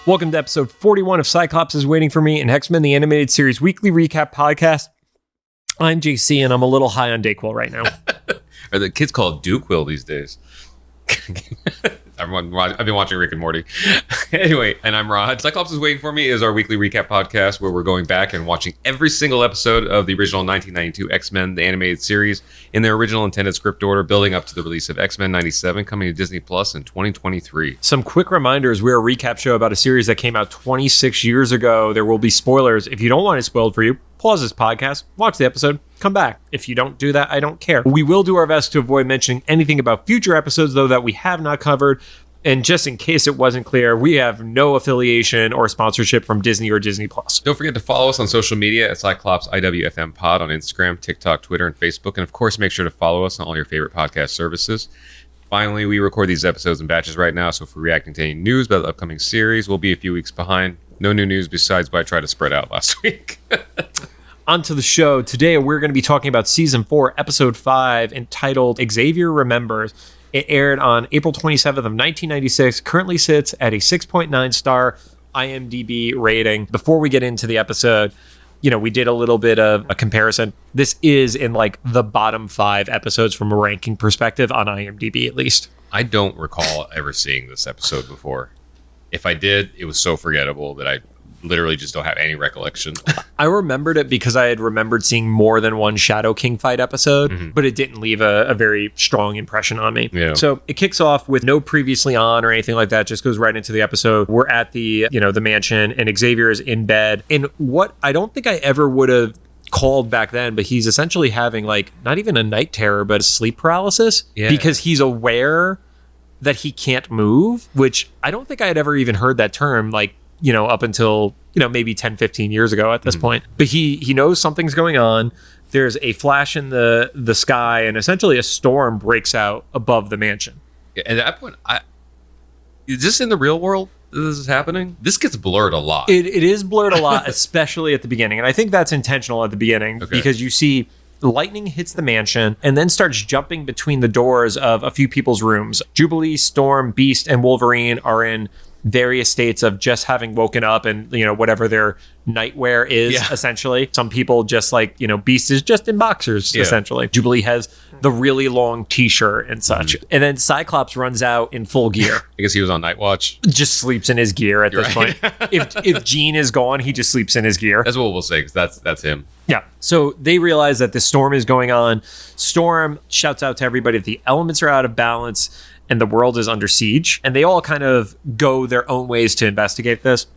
Welcome to episode 41 of Cyclops is Waiting for Me, an X-Men the Animated Series weekly recap podcast. I'm JC, and I'm a little high on Dayquil right now. Or the kids call it Dukequill these days. I've been watching Rick and Morty. Anyway, and I'm Rod. Cyclops is Waiting for Me is our weekly recap podcast where we're going back and watching every single episode of the original 1992 X-Men, the animated series, in their original intended script order, building up to the release of X-Men 97 coming to Disney Plus in 2023. Some quick reminders. We're a recap show about a series that came out 26 years ago. There will be spoilers. If you don't want it spoiled for you, pause this podcast, watch the episode, come back. If you don't do that, I don't care. We will do our best to avoid mentioning anything about future episodes, though, that we have not covered. And just in case it wasn't clear, we have no affiliation or sponsorship from Disney or Disney Plus. Don't forget to follow us on social media at Cyclops IWFM Pod on Instagram, TikTok, Twitter, and Facebook. And of course, make sure to follow us on all your favorite podcast services. Finally, we record these episodes in batches right now, so if we're reacting to any news about the upcoming series, we'll be a few weeks behind. No new news besides what I tried to spread out last week. Onto the show. Today, we're going to be talking about Season 4, Episode 5, entitled Xavier Remembers. It aired on April 27th of 1996, currently sits at a 6.9 star IMDb rating. Before we get into the episode, we did a little bit of a comparison. This is in like the bottom 5 episodes from a ranking perspective on IMDb, at least. I don't recall ever seeing this episode before. If I did, it was so forgettable that I literally just don't have any recollection. I remembered it because I had remembered seeing more than one Shadow King fight episode, but it didn't leave a very strong impression on me. Yeah. So it kicks off with no previously on or anything like that, just goes right into the episode. We're at the mansion, and Xavier is in bed. And what I don't think I ever would have called back then, but he's essentially having like not even a night terror, but a sleep paralysis, because he's aware that he can't move, which I don't think I had ever even heard that term, up until, maybe 10, 15 years ago at this point. But he knows something's going on. There's a flash in the sky, and essentially a storm breaks out above the mansion. Yeah, at that point, is this in the real world that this is happening? This gets blurred a lot. It is blurred a lot, especially at the beginning. And I think that's intentional at the beginning, because you see lightning hits the mansion and then starts jumping between the doors of a few people's rooms. Jubilee, Storm, Beast, and Wolverine are in various states of just having woken up and, whatever their nightwear is, essentially. Some people just Beast is just in boxers, essentially. Jubilee has the really long t-shirt and such. And then Cyclops runs out in full gear. I guess he was on night watch. Just sleeps in his gear at this point. If Jean is gone, he just sleeps in his gear. That's what we'll say, because that's him. Yeah. So they realize that the storm is going on. Storm shouts out to everybody that the elements are out of balance and the world is under siege. And they all kind of go their own ways to investigate this.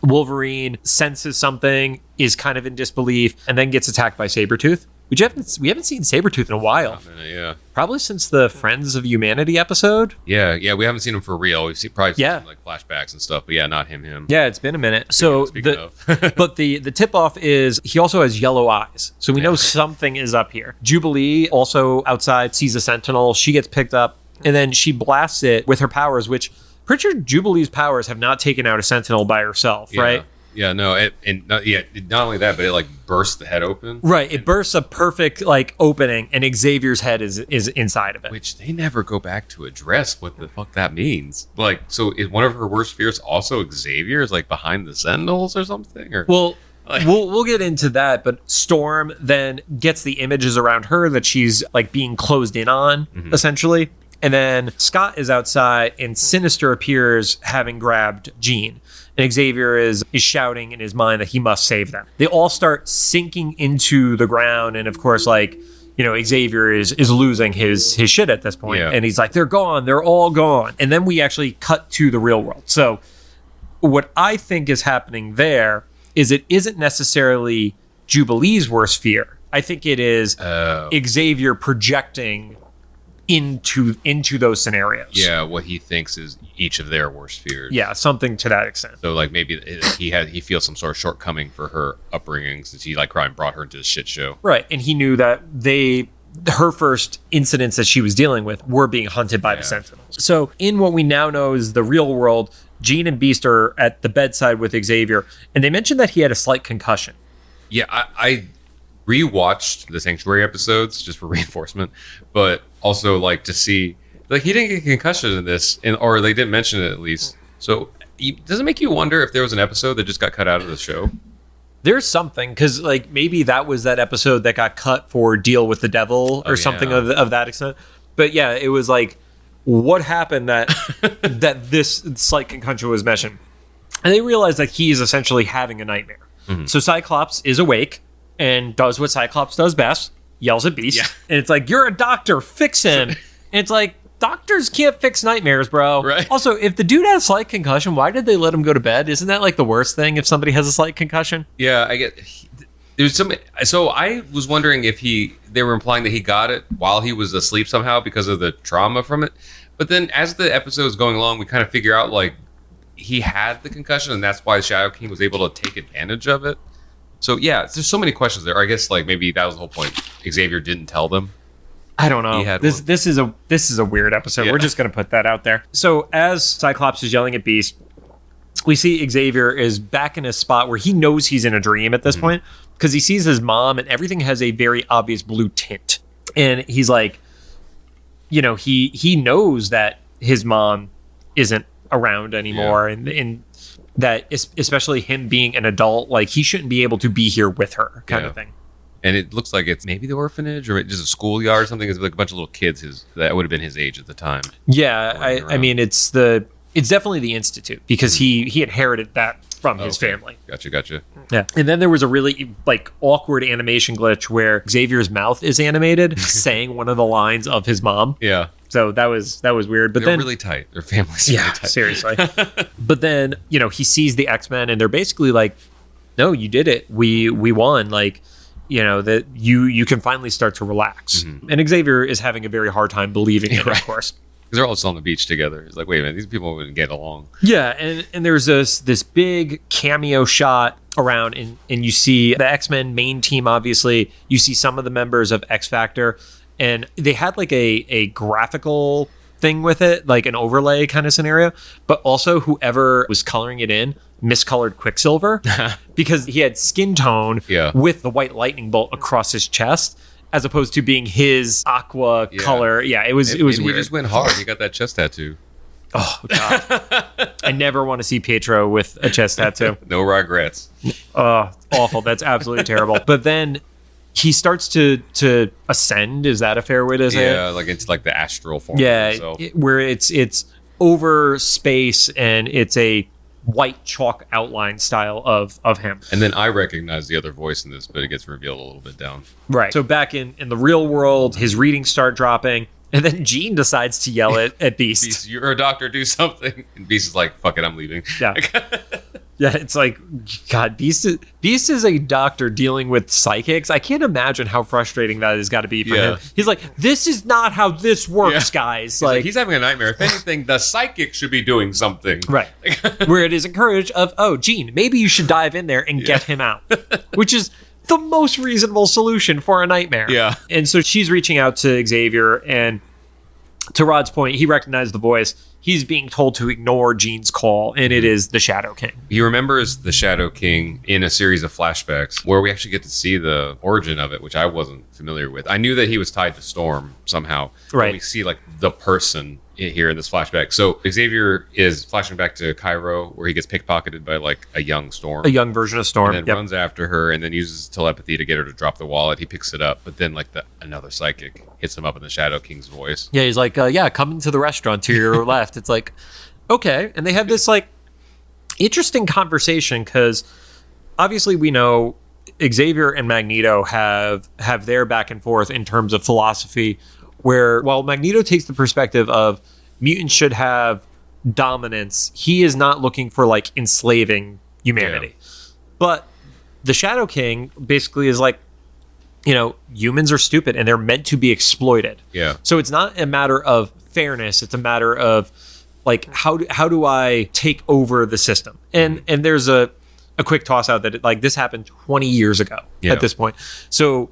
Wolverine senses something, is kind of in disbelief, and then gets attacked by Sabretooth. We haven't seen Sabretooth in a while. Yeah. Probably since the Friends of Humanity episode. Yeah, we haven't seen him for real. We've probably seen some, flashbacks and stuff, but not him. Yeah, it's been a minute. But the tip-off is he also has yellow eyes. So we know something is up here. Jubilee, also outside, sees a Sentinel. She gets picked up, and then she blasts it with her powers, which pretty sure Jubilee's powers have not taken out a Sentinel by herself, right? Yeah, no, not only that, but it bursts the head open. Right, it bursts a perfect opening, and Xavier's head is inside of it. Which they never go back to address what the fuck that means. So is one of her worst fears also Xavier is behind the Sentinels or something? Or well, we'll get into that, but Storm then gets the images around her that she's being closed in on, essentially. And then Scott is outside, and Sinister appears, having grabbed Jean. And Xavier is shouting in his mind that he must save them. They all start sinking into the ground, and of course, Xavier is losing his shit at this point. And he's like, they're gone, they're all gone. And then we actually cut to the real world. So what I think is happening there is it isn't necessarily Jubilee's worst fear. I think it is Xavier projecting into those scenarios. Yeah, what he thinks is each of their worst fears. Yeah, something to that extent. So maybe he feels some sort of shortcoming for her upbringing since he crime brought her into this shit show. Right, and he knew that her first incidents that she was dealing with were being hunted by the Sentinels. So in what we now know is the real world, Jean and Beast are at the bedside with Xavier, and they mentioned that he had a slight concussion. Yeah, I rewatched the Sanctuary episodes just for reinforcement, but also to see he didn't get a concussion in this, or they didn't mention it at least. So Does it make you wonder if there was an episode that just got cut out of the show? There's something, because like maybe that was that episode that got cut for Deal with the Devil or something of that extent. But yeah, it was like, what happened that that this slight concussion was mentioned? And they realized that he is essentially having a nightmare. Mm-hmm. So Cyclops is awake and does what Cyclops does best, yells at Beast. Yeah. And it's like, you're a doctor, fix him. And it's like, doctors can't fix nightmares, bro. Right. Also, if the dude had a slight concussion, why did they let him go to bed? Isn't that like the worst thing if somebody has a slight concussion? Yeah, I get. There's some. So I was wondering if they were implying that he got it while he was asleep somehow because of the trauma from it. But then as the episode is going along, we kind of figure out like he had the concussion and that's why the Shadow King was able to take advantage of it. So yeah, there's so many questions there. I guess like maybe that was the whole point. Xavier didn't tell them. I don't know. This is a weird episode. Yeah. We're just going to put that out there. So as Cyclops is yelling at Beast, we see Xavier is back in a spot where he knows he's in a dream at this point because he sees his mom and everything has a very obvious blue tint. And he's like, you know, he knows that his mom isn't around anymore and that especially him being an adult, like he shouldn't be able to be here with her kind of thing. And it looks like it's maybe the orphanage or just a schoolyard or something. It's like a bunch of little kids that would have been his age at the time. Yeah, I mean, it's definitely the Institute because he inherited that from his family. Gotcha. Yeah. And then there was a really like awkward animation glitch where Xavier's mouth is animated saying one of the lines of his mom. Yeah. So that was weird. But they're really tight. Their family's really tight. Seriously. But then, you know, he sees the X-Men and they're basically like, no, you did it. We won. Like, you know, that you can finally start to relax. Mm-hmm. And Xavier is having a very hard time believing it, of course. Because they're all just on the beach together. It's like, wait a minute, these people wouldn't get along. Yeah, and there's this big cameo shot around, and you see the X-Men main team, obviously. You see some of the members of X Factor, and they had like a graphical thing with it, like an overlay kind of scenario. But also whoever was coloring it in miscolored Quicksilver because he had skin tone with the white lightning bolt across his chest, as opposed to being his aqua color. Yeah, it was weird. He just went hard. He got that chest tattoo. Oh, God. I never want to see Pietro with a chest tattoo. No regrets. Awful. That's absolutely terrible. But then he starts to ascend. Is that a fair way to say it? Yeah, like it's like the astral form. Yeah, where it's over space and it's a white chalk outline style of him. And then I recognize the other voice in this, but it gets revealed a little bit down. Right. So back in the real world, his readings start dropping, and then Jean decides to yell at Beast. Beast, you're a doctor, do something. And Beast is like, fuck it, I'm leaving. Yeah. Yeah, it's like, God, Beast is a doctor dealing with psychics. I can't imagine how frustrating that has got to be for him. He's like, this is not how this works, guys. Like he's having a nightmare. If anything, the psychic should be doing something. Right. Where it is encouraged of, oh, Gene, maybe you should dive in there and get him out. Which is the most reasonable solution for a nightmare. Yeah. And so she's reaching out to Xavier, and to Rod's point, he recognized the voice. He's being told to ignore Jean's call, and it is the Shadow King. He remembers the Shadow King in a series of flashbacks where we actually get to see the origin of it, which I wasn't familiar with. I knew that he was tied to Storm somehow. Right. We see like the person here in this flashback. So Xavier is flashing back to Cairo where he gets pickpocketed by like a young Storm. A young version of Storm. And then runs after her and then uses telepathy to get her to drop the wallet. He picks it up, but then like another psychic hits him up in the Shadow King's voice. Yeah, he's like, come into the restaurant to your left. It's like, okay. And they have this like interesting conversation because obviously we know Xavier and Magneto have their back and forth in terms of philosophy, where while Magneto takes the perspective of mutants should have dominance, he is not looking for like enslaving humanity. Yeah. But the Shadow King basically is like, you know, humans are stupid and they're meant to be exploited. Yeah. So it's not a matter of fairness. It's a matter of like, how do I take over the system? And there's a quick toss out that like this happened 20 years ago at this point. So,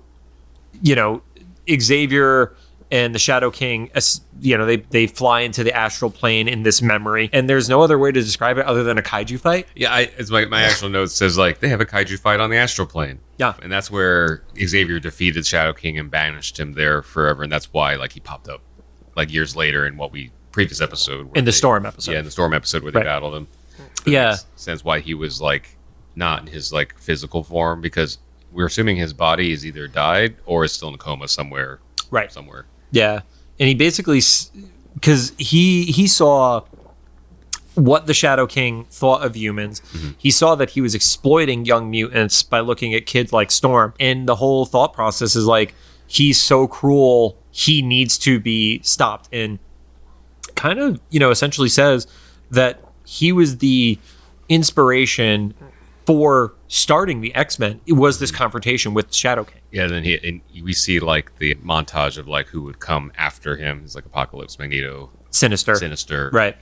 you know, Xavier and the Shadow King, you know, they fly into the astral plane in this memory, and there's no other way to describe it other than a kaiju fight. Yeah, it's my actual note says like they have a kaiju fight on the astral plane. Yeah, and that's where Xavier defeated Shadow King and banished him there forever, and that's why like he popped up like years later in what we previous episode in the Storm episode. Yeah, in the Storm episode where they battled him. That Yeah. makes sense why he was like not in his like physical form, because we're assuming his body is either died or is still in a coma somewhere. Right. Somewhere. Yeah. And he basically, because he saw what the Shadow King thought of humans. Mm-hmm. He saw that he was exploiting young mutants by looking at kids like Storm. And the whole thought process is like, he's so cruel, he needs to be stopped. And kind of, essentially says that he was the inspiration for starting the X-Men. It was this confrontation with Shadow King. Yeah, then we see like the montage of like who would come after him. It's like Apocalypse, Magneto, Sinister, Right.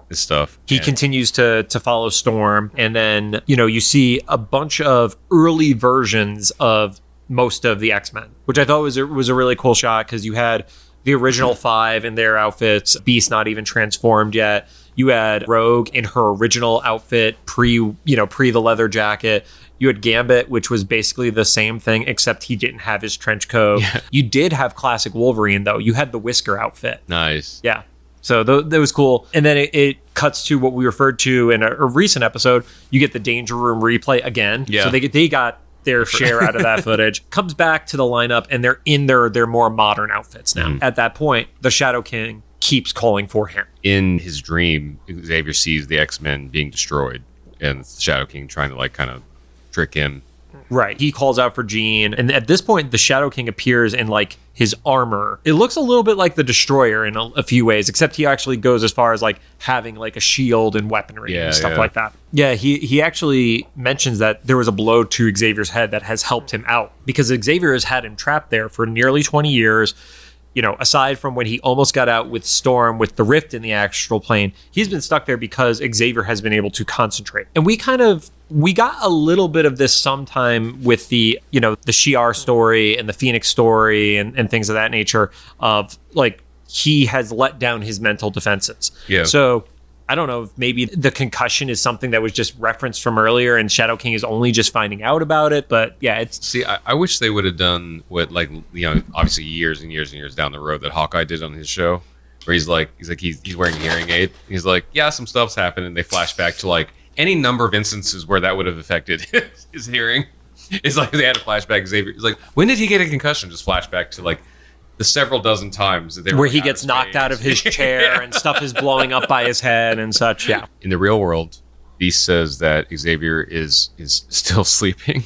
This stuff. He continues to follow Storm, and then you see a bunch of early versions of most of the X-Men, which I thought was a really cool shot, because you had the original 5 in their outfits, Beast not even transformed yet. You had Rogue in her original outfit, pre the leather jacket. You had Gambit, which was basically the same thing, except he didn't have his trench coat. Yeah. You did have classic Wolverine, though. You had the whisker outfit. Nice. Yeah. So that was cool. And then it cuts to what we referred to in a recent episode. You get the Danger Room replay again. Yeah. So they got their share out of that footage. Comes back to the lineup, and they're in their more modern outfits now. At that point, the Shadow King keeps calling for him. In his dream, Xavier sees the X-Men being destroyed, and the Shadow King trying to like kind of trick him. Right. He calls out for Jean. And at this point, the Shadow King appears in like his armor. It looks a little bit like the Destroyer in a few ways, except he actually goes as far as like having like a shield and weaponry and stuff like that. Yeah, he actually mentions that there was a blow to Xavier's head that has helped him out, because Xavier has had him trapped there for nearly 20 years. Aside from when he almost got out with Storm with the rift in the astral plane, he's been stuck there because Xavier has been able to concentrate. And we got a little bit of this sometime with the Shi'ar story and the Phoenix story and things of that nature, of like he has let down his mental defenses. Yeah. So I don't know if maybe the concussion is something that was just referenced from earlier and Shadow King is only just finding out about it. But yeah, it's... See, I wish they would have done what, like, obviously years and years and years down the road that Hawkeye did on his show, where he's wearing a hearing aid. He's like, yeah, some stuff's happened. And they flash back to like any number of instances where that would have affected his hearing. It's like they had a flashback. Xavier, he's like, when did he get a concussion? Just flashback to like the several dozen times that they were where he gets knocked out of his chair and stuff is blowing up by his head and such. Yeah. In the real world, Beast says that Xavier is still sleeping,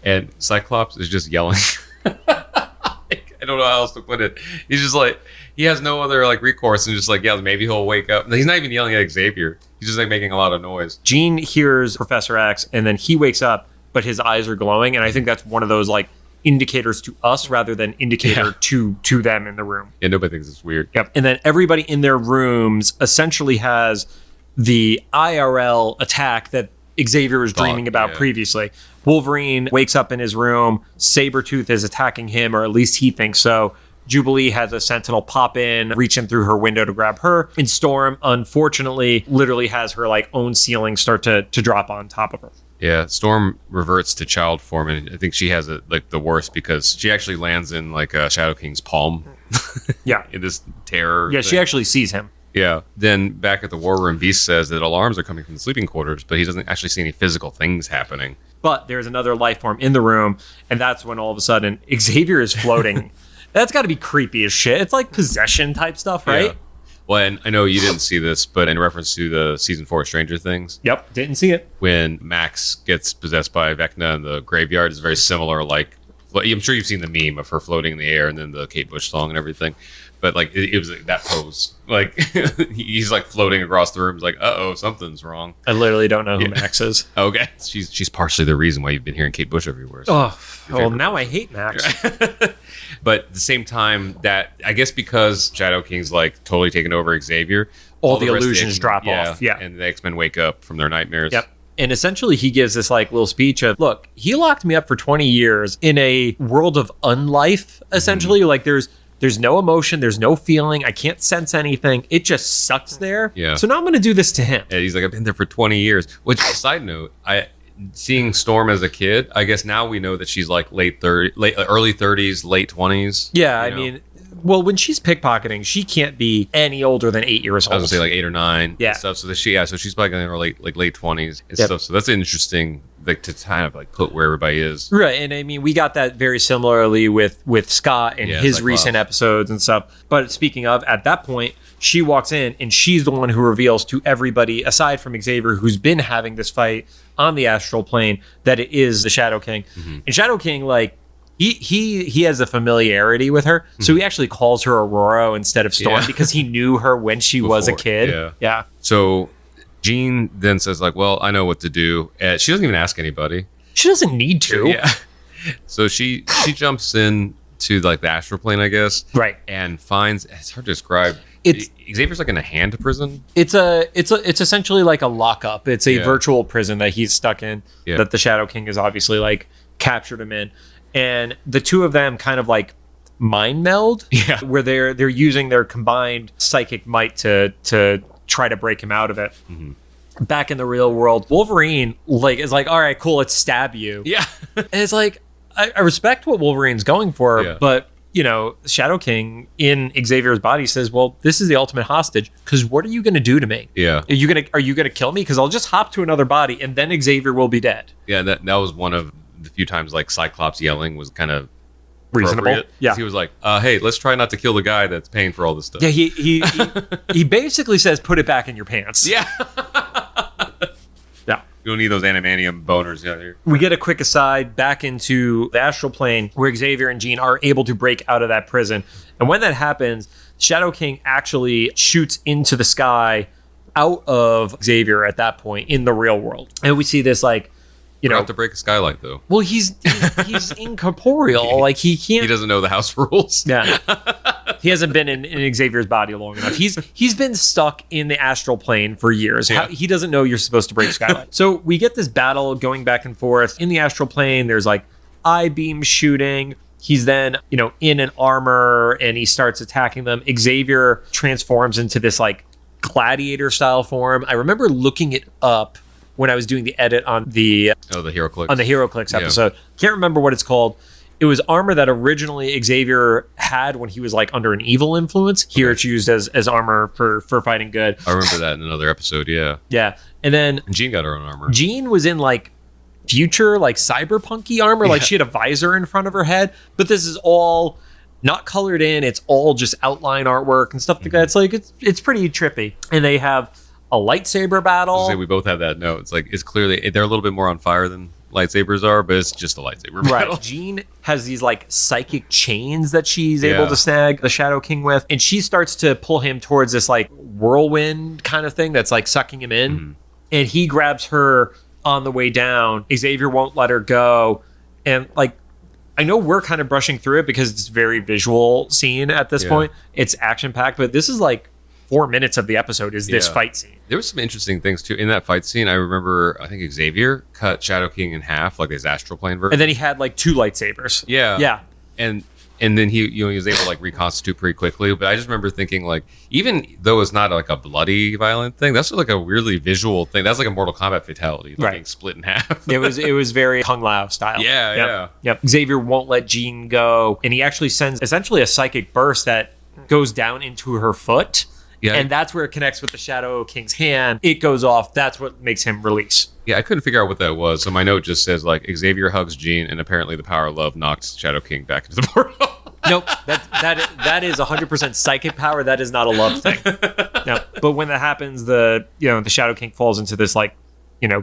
and Cyclops is just yelling. I don't know how else to put it. He's just like, he has no other like recourse, and just like, yeah, maybe he'll wake up. He's not even yelling at Xavier. He's just like making a lot of noise. Jean hears Professor X, and then he wakes up, but his eyes are glowing, and I think that's one of those like indicators to us rather than indicator to them in the room. Yeah, nobody thinks it's weird. Yep. And then everybody in their rooms essentially has the IRL attack that Xavier was dreaming about previously. Wolverine wakes up in his room. Sabretooth is attacking him, or at least he thinks so. Jubilee has a Sentinel pop in, reach in through her window to grab her. And Storm, unfortunately, literally has her like own ceiling start to drop on top of her. Yeah, Storm reverts to child form, and I think she has it like the worst, because she actually lands in like Shadow King's palm. Yeah. In this terror. Yeah, thing. she actually sees him. Yeah. Then back at the war room, Beast says that alarms are coming from the sleeping quarters, but he doesn't actually see any physical things happening. But there's another life form in the room, and that's when all of a sudden Xavier is floating. That's got to be creepy as shit. It's like possession type stuff, right? Yeah. Well, and I know you didn't see this, but in reference to the season 4 Stranger Things. Yep, didn't see it. When Max gets possessed by Vecna in the graveyard, it's very similar. Like, I'm sure you've seen the meme of her floating in the air and then the Kate Bush song and everything. But like, it was like that pose. Like, he's like floating across the room. He's like, uh-oh, something's wrong. I literally don't know who Max is. Okay. She's partially the reason why you've been hearing Kate Bush everywhere. So well, now I hate Max. But at the same time, that I guess because Shadow King's like totally taken over Xavier, all the illusions drop off. Yeah. And the X-Men wake up from their nightmares. Yep. And essentially he gives this like little speech of, look, he locked me up for 20 years in a world of unlife, essentially. Like there's no emotion, there's no feeling, I can't sense anything. It just sucks there. Yeah. So now I'm going to do this to him. Yeah, he's like, I've been there for 20 years. Which, side note, seeing Storm as a kid, I guess now we know that she's like early 30s, late 20s. Yeah, I mean, Well, when she's pickpocketing, she can't be any older than 8 years old. I was gonna say like 8 or 9. Yeah. And stuff. So so she's probably in her late 20s and Yep. stuff. So that's interesting, like to kind of like put where everybody is. Right, and I mean, we got that very similarly with Scott and his Cyclops. recent episodes and stuff. But speaking of, at that point, she walks in and she's the one who reveals to everybody, aside from Xavier, who's been having this fight on the astral plane, that it is the Shadow King. Mm-hmm. And Shadow King, like, he has a familiarity with her, so he actually calls her Aurora instead of Storm because he knew her when she was a kid. Yeah. So Jean then says like, well, I know what to do. She doesn't even ask anybody. She doesn't need to. Yeah. So she jumps in to like the astral plane, I guess. Right. And finds, it's hard to describe. Xavier's like in a hand prison. It's essentially like a lockup. It's a virtual prison that he's stuck in that the Shadow King is obviously like captured him in. And the two of them kind of like mind meld, where they're using their combined psychic might to try to break him out of it. Mm-hmm. Back in the real world, Wolverine is like, all right, cool, let's stab you. Yeah. And it's like, I respect what Wolverine's going for, but Shadow King in Xavier's body says, well, this is the ultimate hostage, because what are you going to do to me? Yeah. Are you gonna kill me? Because I'll just hop to another body and then Xavier will be dead. Yeah, that was one of the few times like Cyclops yelling was kind of reasonable. Yeah. He was like, hey, let's try not to kill the guy that's paying for all this stuff. Yeah, he basically says, put it back in your pants. Yeah. Yeah. You don't need those animanium boners out here. We get a quick aside back into the astral plane where Xavier and Jean are able to break out of that prison. And when that happens, Shadow King actually shoots into the sky out of Xavier at that point in the real world. And we see this like, Have to break a skylight though. Well, he's incorporeal. Like he can't. He doesn't know the house rules. Yeah. He hasn't been in Xavier's body long enough. He's been stuck in the astral plane for years. Yeah. He doesn't know you're supposed to break skylight. So we get this battle going back and forth in the astral plane. There's like I-beam shooting. He's then, in an armor and he starts attacking them. Xavier transforms into this like gladiator style form. I remember looking it up when I was doing the edit on the HeroClix. On the HeroClix episode. Can't remember what it's called. It was armor that originally Xavier had when he was like under an evil influence. Here it's used as armor for fighting good. I remember that in another episode, yeah. Yeah. And then Jean got her own armor. Jean was in like future, like cyberpunky armor. Like she had a visor in front of her head. But this is all not colored in. It's all just outline artwork and stuff like that. It's like, it's pretty trippy. And they have a lightsaber battle. We both have that note. It's like, it's clearly, they're a little bit more on fire than lightsabers are, but it's just a lightsaber battle. Right. Jean has these like psychic chains that she's able to snag the Shadow King with, and she starts to pull him towards this like whirlwind kind of thing that's like sucking him in. Mm-hmm. And he grabs her on the way down. Xavier won't let her go. And like, I know we're kind of brushing through it because it's a very visual scene at this point. It's action packed, but this is like 4 minutes of the episode is this fight scene. There was some interesting things too in that fight scene. I remember, I think Xavier cut Shadow King in half, like his astral plane version. And then he had like 2 lightsabers. Yeah. And then he was able to like reconstitute pretty quickly. But I just remember thinking like, even though it's not like a bloody violent thing, that's like a really visual thing. That's like a Mortal Kombat fatality, like being split in half. It was very Kung Lao style. Yep. Xavier won't let Jean go, and he actually sends essentially a psychic burst that goes down into her foot. Yeah. And that's where it connects with the Shadow King's hand. It goes off. That's what makes him release. Yeah, I couldn't figure out what that was. So my note just says like Xavier hugs Jean, and apparently the power of love knocks Shadow King back into the portal. Nope. That is 100% psychic power. That is not a love thing. No. But when that happens, the Shadow King falls into this like,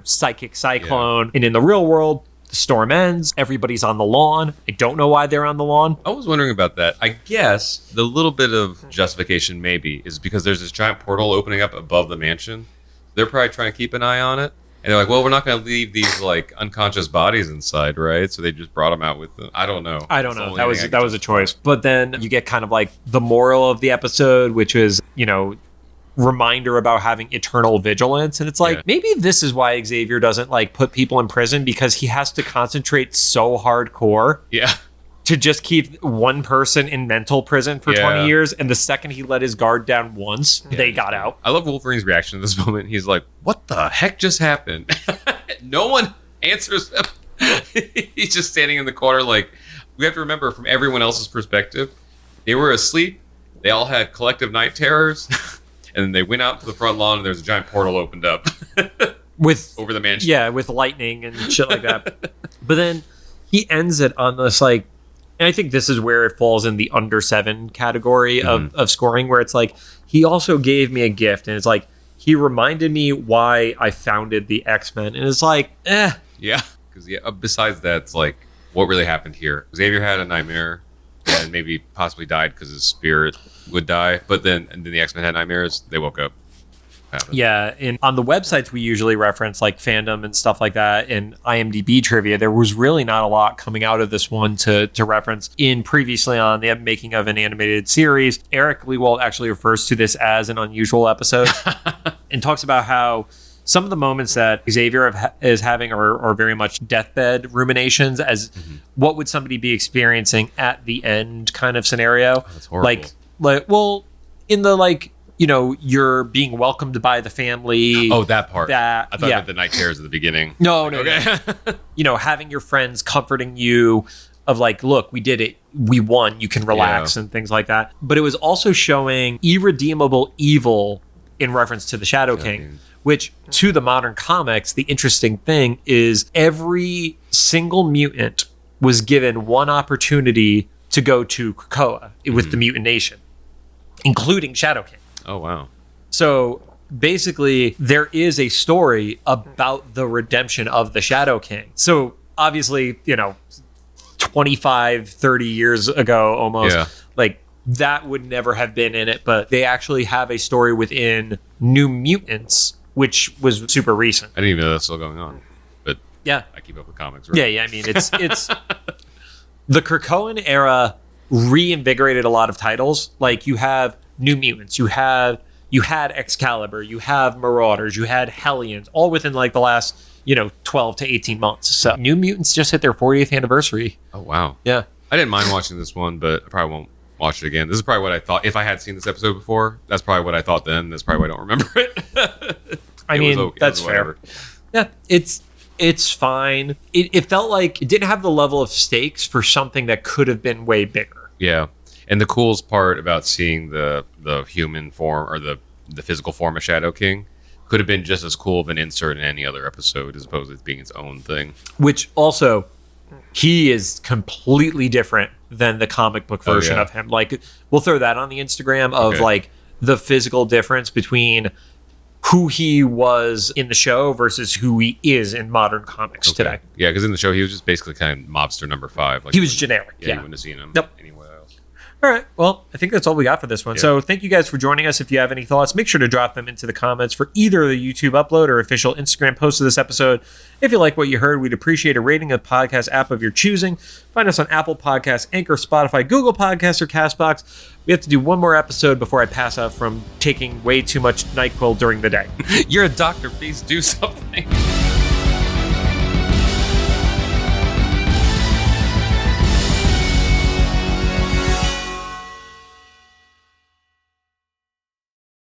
psychic cyclone. And in the real world, the storm ends. Everybody's on the lawn. I don't know why they're on the lawn. I was wondering about that. I guess the little bit of justification maybe is because there's this giant portal opening up above the mansion. They're probably trying to keep an eye on it. And they're like, well, we're not going to leave these like unconscious bodies inside, right? So they just brought them out with them. I don't know. That was a choice. But then you get kind of like the moral of the episode, which is, reminder about having eternal vigilance. And it's like, maybe this is why Xavier doesn't like put people in prison, because he has to concentrate so hardcore to just keep one person in mental prison for 20 years. And the second he let his guard down once, they got out. I love Wolverine's reaction to this moment. He's like, what the heck just happened? No one answers him. He's just standing in the corner like, we have to remember from everyone else's perspective, They were asleep. They all had collective night terrors. And then they went out to the front lawn and there's a giant portal opened up. With over the mansion. Yeah, with lightning and shit like that. But then he ends it on this like, and I think this is where it falls in the under 7 category of scoring, where it's like, he also gave me a gift, and it's like, he reminded me why I founded the X-Men, and it's like, Yeah, because besides that, it's like, what really happened here? Xavier had a nightmare and maybe possibly died because his spirit would die, but then the X-Men had nightmares, they woke up. Yeah, and on the websites we usually reference like fandom and stuff like that, and IMDb trivia, there was really not a lot coming out of this one to reference. In previously on the making of an animated series, Eric Lewald actually refers to this as an unusual episode and talks about how some of the moments that Xavier is having are very much deathbed ruminations as what would somebody be experiencing at the end kind of scenario. Oh, that's horrible. Like, well, in the like, you know, you're being welcomed by the family. Oh, that part. That, I thought you meant the night terrors at the beginning. No. Okay. You know, having your friends comforting you of like, look, we did it. We won. You can relax and things like that. But it was also showing irredeemable evil in reference to the Shadow King, which to the modern comics, the interesting thing is every single mutant was given one opportunity to go to Krakoa with the mutant nation, including Shadow King. Oh, wow. So basically, there is a story about the redemption of the Shadow King. So obviously, you know, 25, 30 years ago almost, like that would never have been in it. But they actually have a story within New Mutants, which was super recent. I didn't even know that's still going on. But yeah, I keep up with comics. Right? Yeah. I mean, it's the Krakoan era reinvigorated a lot of titles. Like you have New Mutants, you had Excalibur, you have Marauders, you had Hellions, all within like the last 12 to 18 months. So New Mutants just hit their 40th anniversary. Oh wow. Yeah, I didn't mind watching this one, but I probably won't watch it again. This is probably what I thought if I had seen this episode before. That's probably what I thought then. That's probably why I don't remember it. I mean, that's fair. Yeah, it's fine. It felt like it didn't have the level of stakes for something that could have been way bigger. Yeah. And the coolest part about seeing the human form or the physical form of Shadow King could have been just as cool of an insert in any other episode as opposed to it being its own thing. Which also, he is completely different than the comic book version of him. Like, we'll throw that on the Instagram of like the physical difference between who he was in the show versus who he is in modern comics today. Yeah, because in the show, he was just basically kind of mobster number 5. Like he was generic. Yeah, you wouldn't have seen him anywhere else. All right. Well, I think that's all we got for this one. Yeah. So thank you guys for joining us. If you have any thoughts, make sure to drop them into the comments for either the YouTube upload or official Instagram post of this episode. If you like what you heard, we'd appreciate a rating of the podcast app of your choosing. Find us on Apple Podcasts, Anchor, Spotify, Google Podcasts, or CastBox. We have to do one more episode before I pass out from taking way too much NyQuil during the day. You're a doctor. Please do something.